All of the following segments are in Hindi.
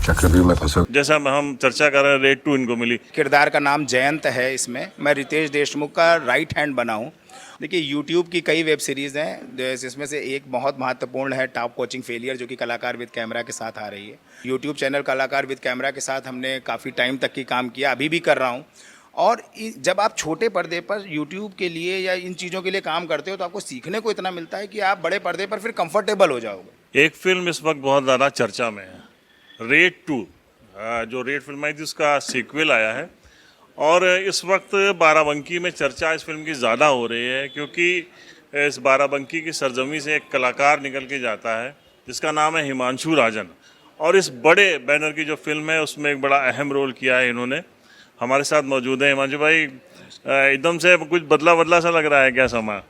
चक्रव्यूह में फंसे। जैसा हम चर्चा कर रहे हैं, रेड 2 इनको मिली। किरदार का नाम जयंत है इसमें। मैं रितेश देशमुख का राइट हैंड बना हूँ। देखिए, यूट्यूब की कई वेब सीरीज़ हैं जिसमें से एक बहुत महत्वपूर्ण है टॉप कोचिंग फेलियर, जो कि कलाकार विद कैमरा के साथ आ रही है। यूट्यूब चैनल कलाकार विद कैमरा के साथ हमने काफ़ी टाइम तक की काम किया, अभी भी कर रहा हूँ। और जब आप छोटे पर्दे पर यूट्यूब के लिए या इन चीज़ों के लिए काम करते हो तो आपको सीखने को इतना मिलता है कि आप बड़े पर्दे पर फिर कंफर्टेबल हो जाओगे। एक फिल्म इस वक्त बहुत ज़्यादा चर्चा में है, रेड 2। जो रेड फिल्म आई थी उसका सीक्वल आया है और इस वक्त बाराबंकी में चर्चा इस फिल्म की ज़्यादा हो रही है, क्योंकि इस बाराबंकी की सरजमी से एक कलाकार निकल के जाता है जिसका नाम है हिमांशु राजन। और इस बड़े बैनर की जो फिल्म है उसमें एक बड़ा अहम रोल किया है इन्होंने। हमारे साथ मौजूद है हिमांशु भाई। एकदम से कुछ बदला बदला सा लग रहा है क्या समा?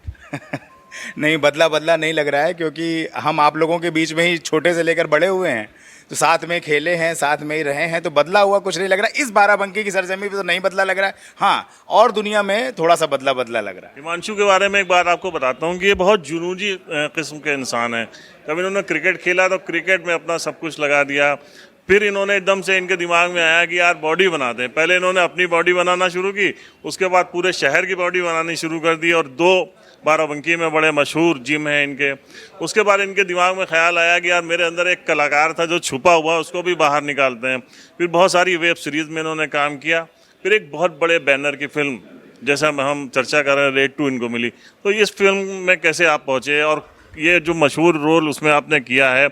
नहीं, बदला बदला नहीं लग रहा है, क्योंकि हम आप लोगों के बीच में ही छोटे से लेकर बड़े हुए हैं, तो साथ में खेले हैं, साथ में ही रहे हैं, तो बदला हुआ कुछ नहीं लग रहा। इस बाराबंकी की सरजमी पे तो नहीं बदला लग रहा है, हाँ, और दुनिया में थोड़ा सा बदला बदला लग रहा है। हिमांशु के बारे में एक बात आपको बताता हूँ कि ये बहुत जुनूनी किस्म के इंसान है। जब इन्होंने क्रिकेट खेला तो क्रिकेट में अपना सब कुछ लगा दिया। फिर इन्होंने एकदम से इनके दिमाग में आया कि यार बॉडी बनाते हैं। पहले इन्होंने अपनी बॉडी बनाना शुरू की, उसके बाद पूरे शहर की बॉडी बनानी शुरू कर दी, और 2 बाराबंकी में बड़े मशहूर जिम हैं इनके। उसके बाद इनके दिमाग में ख्याल आया कि यार मेरे अंदर एक कलाकार था जो छुपा हुआ, उसको भी बाहर निकालते हैं। फिर बहुत सारी वेब सीरीज़ में इन्होंने काम किया। फिर एक बहुत बड़े बैनर की फिल्म, जैसा हम चर्चा कर रहे हैं, रेड 2 इनको मिली। तो इस फिल्म में कैसे आप पहुँचे, और ये जो मशहूर रोल उसमें आपने किया है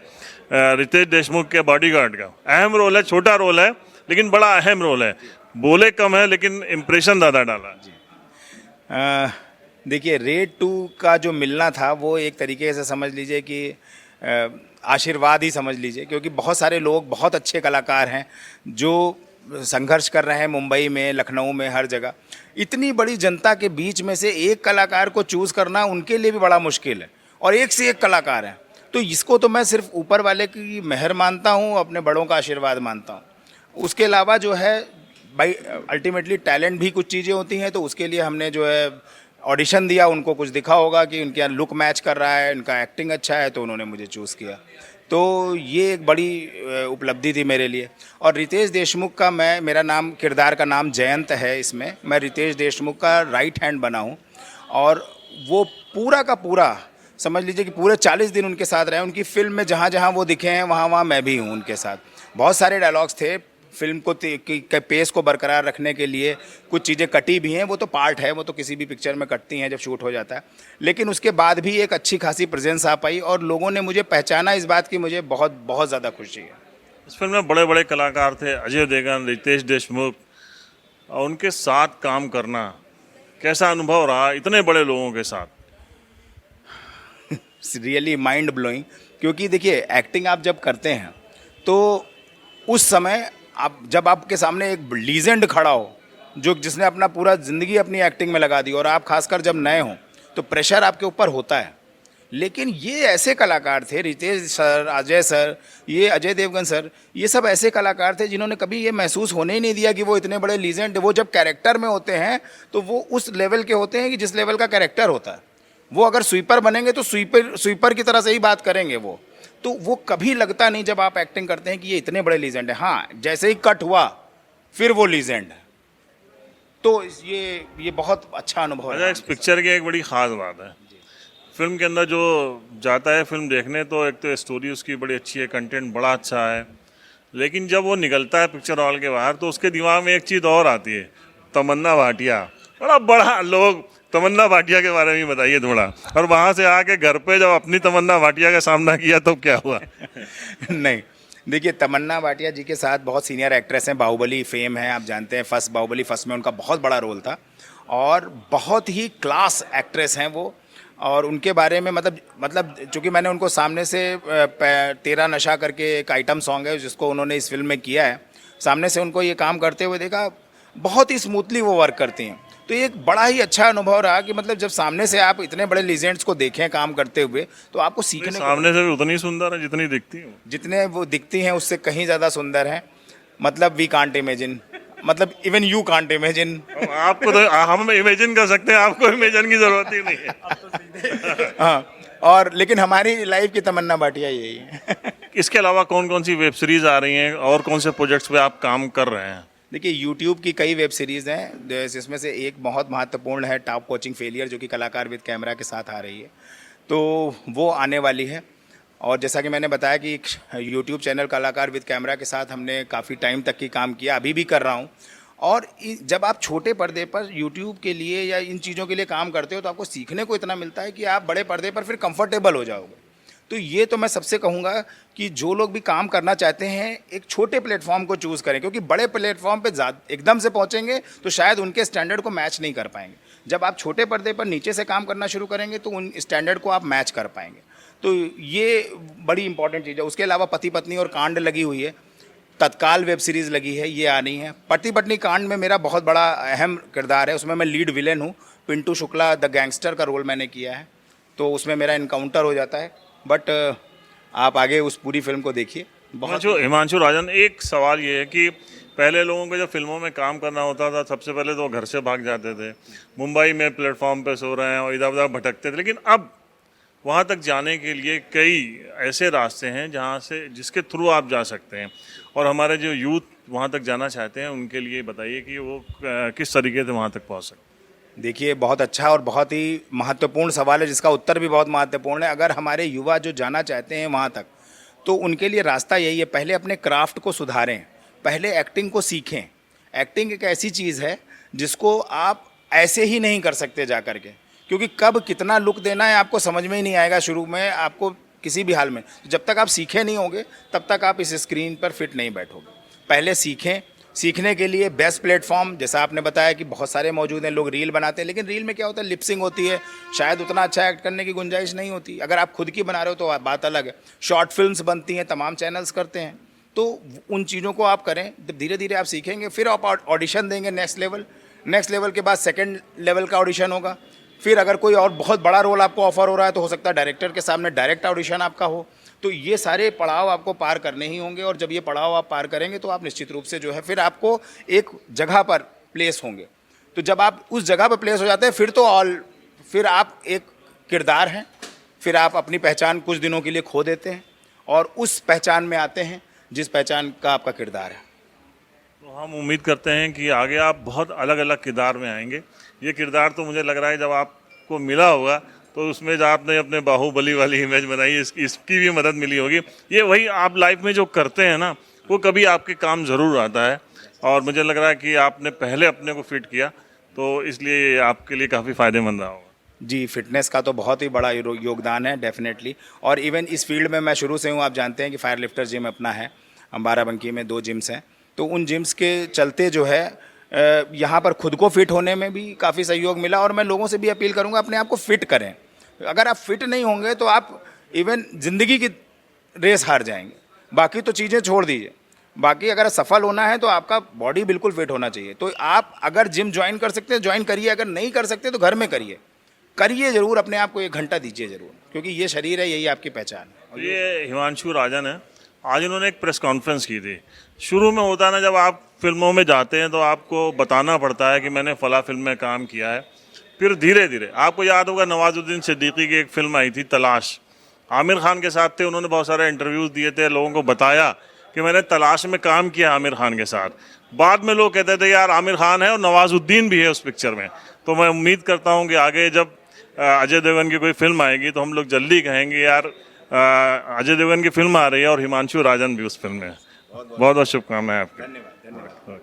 रितेश देशमुख के बॉडीगार्ड का, अहम रोल है, छोटा रोल है लेकिन बड़ा अहम रोल है। बोले कम है लेकिन इम्प्रेशन ज़्यादा डाला। देखिए, रेड 2 का जो मिलना था वो एक तरीके से समझ लीजिए कि आशीर्वाद ही समझ लीजिए, क्योंकि बहुत सारे लोग, बहुत अच्छे कलाकार हैं जो संघर्ष कर रहे हैं मुंबई में, लखनऊ में, हर जगह। इतनी बड़ी जनता के बीच में से एक कलाकार को चूज़ करना उनके लिए भी बड़ा मुश्किल है, और एक से एक कलाकार हैं। तो इसको तो मैं सिर्फ ऊपर वाले की मेहर मानता हूँ, अपने बड़ों का आशीर्वाद मानता हूँ। उसके अलावा जो है भाई, अल्टीमेटली टैलेंट भी कुछ चीज़ें होती हैं, तो उसके लिए हमने जो है ऑडिशन दिया, उनको कुछ दिखा होगा कि उनके यहाँ लुक मैच कर रहा है, उनका एक्टिंग अच्छा है, तो उन्होंने मुझे चूज़ किया। तो ये एक बड़ी उपलब्धि थी मेरे लिए। और रितेश देशमुख का मेरा नाम, किरदार का नाम जयंत है इसमें। मैं रितेश देशमुख का राइट हैंड बना हूँ, और वो पूरा का पूरा समझ लीजिए कि पूरे 40 दिन उनके साथ रहे। उनकी फिल्म में जहाँ जहाँ वो दिखे हैं वहाँ वहाँ मैं भी हूँ उनके साथ। बहुत सारे डायलॉग्स थे, फिल्म को के पेस को बरकरार रखने के लिए कुछ चीज़ें कटी भी हैं, वो तो पार्ट है, वो तो किसी भी पिक्चर में कटती हैं जब शूट हो जाता है। लेकिन उसके बाद भी एक अच्छी खासी प्रेजेंस आ पाई और लोगों ने मुझे पहचाना, इस बात की मुझे बहुत बहुत ज़्यादा खुशी है। इस फिल्म में बड़े बड़े कलाकार थे, अजय देवगन, रितेश देशमुख, और उनके साथ काम करना कैसा अनुभव रहा इतने बड़े लोगों के साथ? रियली माइंड ब्लोइंग, क्योंकि देखिए, एक्टिंग आप जब करते हैं तो उस समय आप, जब आपके सामने एक लीजेंड खड़ा हो जो जिसने अपना पूरा ज़िंदगी अपनी एक्टिंग में लगा दी, और आप खासकर जब नए हों तो प्रेशर आपके ऊपर होता है। लेकिन ये ऐसे कलाकार थे, रितेश सर, अजय सर, ये अजय देवगन सर, ये सब ऐसे कलाकार थे जिन्होंने कभी ये महसूस होने ही नहीं दिया कि वो इतने बड़े लीजेंड। वो जब कैरेक्टर में होते हैं तो वो उस लेवल के होते हैं कि जिस लेवल का कैरेक्टर होता है। वो अगर स्वीपर बनेंगे तो स्वीपर की तरह से ही बात करेंगे वो। तो वो कभी लगता नहीं जब आप एक्टिंग करते हैं कि ये इतने बड़े लीजेंड है। हाँ, जैसे ही कट हुआ फिर वो लीजेंड है। तो ये बहुत अच्छा अनुभव है। इस पिक्चर की एक बड़ी ख़ास बात है, फिल्म के अंदर जो जाता है फिल्म देखने, तो एक तो स्टोरी उसकी बड़ी अच्छी है, कंटेंट बड़ा अच्छा है, लेकिन जब वो निकलता है पिक्चर हॉल के बाहर तो उसके दिमाग में एक चीज़ और आती है, तमन्ना भाटिया। बड़ा लोग तमन्ना भाटिया के बारे में बताइए थोड़ा, और वहाँ से आके घर पे जब अपनी तमन्ना भाटिया का सामना किया तो क्या हुआ? नहीं, देखिए, तमन्ना भाटिया जी के साथ बहुत सीनियर एक्ट्रेस हैं, बाहुबली फेम है, आप जानते हैं। बाहुबली फर्स्ट में उनका बहुत बड़ा रोल था, और बहुत ही क्लास एक्ट्रेस हैं वो। और उनके बारे में मतलब चूँकि मैंने उनको सामने से तेरा नशा करके एक आइटम सॉन्ग है जिसको उन्होंने इस फिल्म में किया है, सामने से उनको ये काम करते हुए देखा, बहुत ही स्मूथली वो वर्क करती हैं। तो ये एक बड़ा ही अच्छा अनुभव रहा कि मतलब जब सामने से आप इतने बड़े लीजेंड्स को देखें काम करते हुए, तो आपको सीखने सामने से भी उतनी सुंदर है जितनी दिखती है, जितने वो दिखती हैं उससे कहीं ज़्यादा सुंदर हैं। मतलब वी कांट इमेजिन, मतलब इवन यू कांट इमेजिन। आपको तो हम इमेजिन कर सकते हैं, आपको इमेजिन की जरूरत ही नहीं है। हाँ, और लेकिन हमारी लाइफ की तमन्ना भाटिया यही है। इसके अलावा कौन कौन सी वेब सीरीज़ आ रही हैं और कौन से प्रोजेक्ट्स पे आप काम कर रहे हैं? देखिए यूट्यूब की कई वेब सीरीज़ हैं, जिसमें से एक बहुत महत्वपूर्ण है टॉप कोचिंग फेलियर, जो कि कलाकार विद कैमरा के साथ आ रही है, तो वो आने वाली है। और जैसा कि मैंने बताया कि यूट्यूब चैनल कलाकार विद कैमरा के साथ हमने काफ़ी टाइम तक की काम किया, अभी भी कर रहा हूँ। और जब आप छोटे पर्दे पर यूट्यूब के लिए या इन चीज़ों के लिए काम करते हो तो आपको सीखने को इतना मिलता है कि आप बड़े पर्दे पर फिर कंफर्टेबल हो जाओगे। तो ये तो मैं सबसे कहूँगा कि जो लोग भी काम करना चाहते हैं एक छोटे प्लेटफॉर्म को चूज़ करें, क्योंकि बड़े प्लेटफॉर्म पे एकदम से पहुँचेंगे तो शायद उनके स्टैंडर्ड को मैच नहीं कर पाएंगे। जब आप छोटे पर्दे पर नीचे से काम करना शुरू करेंगे तो उन स्टैंडर्ड को आप मैच कर पाएंगे। तो ये बड़ी इंपॉर्टेंट चीज़ है। उसके अलावा पति पत्नी और कांड लगी हुई है, तत्काल वेब सीरीज़ लगी है, ये आनी है। पति पत्नी कांड में मेरा बहुत बड़ा अहम किरदार है, उसमें मैं लीड विलेन हूँ। पिंटू शुक्ला द गैंगस्टर का रोल मैंने किया है, तो उसमें मेरा इनकाउंटर हो जाता है। बट आप आगे उस पूरी फिल्म को देखिए। बहुत जो हिमांशु राजन, एक सवाल ये है कि पहले लोगों को जब फिल्मों में काम करना होता था सबसे पहले तो घर से भाग जाते थे, मुंबई में प्लेटफॉर्म पे सो रहे हैं और इधर उधर भटकते थे, लेकिन अब वहाँ तक जाने के लिए कई ऐसे रास्ते हैं जहाँ से जिसके थ्रू आप जा सकते हैं। और हमारे जो यूथ वहाँ तक जाना चाहते हैं उनके लिए बताइए कि वो किस तरीके से वहाँ तक पहुँच सकते हैं। देखिए, बहुत अच्छा और बहुत ही महत्वपूर्ण सवाल है, जिसका उत्तर भी बहुत महत्वपूर्ण है। अगर हमारे युवा जो जाना चाहते हैं वहाँ तक, तो उनके लिए रास्ता यही है, पहले अपने क्राफ्ट को सुधारें, पहले एक्टिंग को सीखें। एक्टिंग एक ऐसी चीज़ है जिसको आप ऐसे ही नहीं कर सकते जा कर के, क्योंकि कब कितना लुक देना है आपको समझ में ही नहीं आएगा शुरू में, आपको किसी भी हाल में। जब तक आप सीखे नहीं होंगे तब तक आप इस स्क्रीन पर फिट नहीं बैठोगे। पहले सीखें। सीखने के लिए बेस्ट प्लेटफॉर्म जैसा आपने बताया कि बहुत सारे मौजूद हैं। लोग रील बनाते हैं, लेकिन रील में क्या होता है, लिपसिंग होती है, शायद उतना अच्छा एक्ट करने की गुंजाइश नहीं होती। अगर आप खुद की बना रहे हो तो बात अलग है। शॉर्ट फिल्म्स बनती हैं, तमाम चैनल्स करते हैं, तो उन चीज़ों को आप करें। धीरे धीरे आप सीखेंगे, फिर आप ऑडिशन देंगे नेक्स्ट लेवल के बाद सेकेंड लेवल का ऑडिशन होगा। फिर अगर कोई और बहुत बड़ा रोल आपको ऑफर हो रहा है तो हो सकता है डायरेक्टर के सामने डायरेक्ट ऑडिशन आपका हो। तो ये सारे पड़ाव आपको पार करने ही होंगे, और जब ये पड़ाव आप पार करेंगे तो आप निश्चित रूप से जो है फिर आपको एक जगह पर प्लेस होंगे। तो जब आप उस जगह पर प्लेस हो जाते हैं फिर आप एक किरदार हैं, फिर आप अपनी पहचान कुछ दिनों के लिए खो देते हैं और उस पहचान में आते हैं जिस पहचान का आपका किरदार है। तो हम उम्मीद करते हैं कि आगे आप बहुत अलग अलग किरदार में आएंगे। ये किरदार तो मुझे लग रहा है जब आपको मिला होगा तो उसमें जो आपने अपने बाहुबली वाली इमेज बनाई, इसकी भी मदद मिली होगी। ये वही आप लाइफ में जो करते हैं ना, वो कभी आपके काम ज़रूर आता है, और मुझे लग रहा है कि आपने पहले अपने को फिट किया, तो इसलिए ये आपके लिए काफ़ी फ़ायदेमंद रहा होगा। जी, फिटनेस का तो बहुत ही बड़ा योगदान है डेफिनेटली। और इवन इस फील्ड में मैं शुरू से हूँ। आप जानते हैं कि फायर लिफ्टर जिम अपना है, बाराबंकी में 2 जिम्स हैं, तो उन जिम्स के चलते जो है यहाँ पर खुद को फिट होने में भी काफ़ी सहयोग मिला। और मैं लोगों से भी अपील करूँगा अपने आप को फिट करें। अगर आप फिट नहीं होंगे तो आप इवन ज़िंदगी की रेस हार जाएंगे। बाकी तो चीज़ें छोड़ दीजिए, बाकी अगर सफल होना है तो आपका बॉडी बिल्कुल फिट होना चाहिए। तो आप अगर जिम ज्वाइन कर सकते हैं ज्वाइन करिए, अगर नहीं कर सकते तो घर में करिए ज़रूर। अपने आप को 1 घंटा दीजिए ज़रूर, क्योंकि ये शरीर है, यही आपकी पहचान है। ये हिमांशु राजन है। आज इन्होंने एक प्रेस कॉन्फ्रेंस की थी। शुरू में होता है ना, जब आप फिल्मों में जाते हैं तो आपको बताना पड़ता है कि मैंने फला फिल्म में काम किया है। फिर धीरे धीरे, आपको याद होगा नवाजुद्दीन सिद्दीकी की एक फिल्म आई थी तलाश, आमिर खान के साथ थे। उन्होंने बहुत सारे इंटरव्यूज़ दिए थे, लोगों को बताया कि मैंने तलाश में काम किया आमिर खान के साथ। बाद में लोग कहते थे यार आमिर खान है और नवाजुद्दीन भी है उस पिक्चर में। तो मैं उम्मीद करता हूँ कि आगे जब अजय देवगन की कोई फिल्म आएगी तो हम लोग जल्दी कहेंगे यार अजय देवगन की फिल्म आ रही है और हिमांशु राजन भी उस फिल्म में है। बहुत बहुत शुभकामनाएं आपकी। धन्यवाद।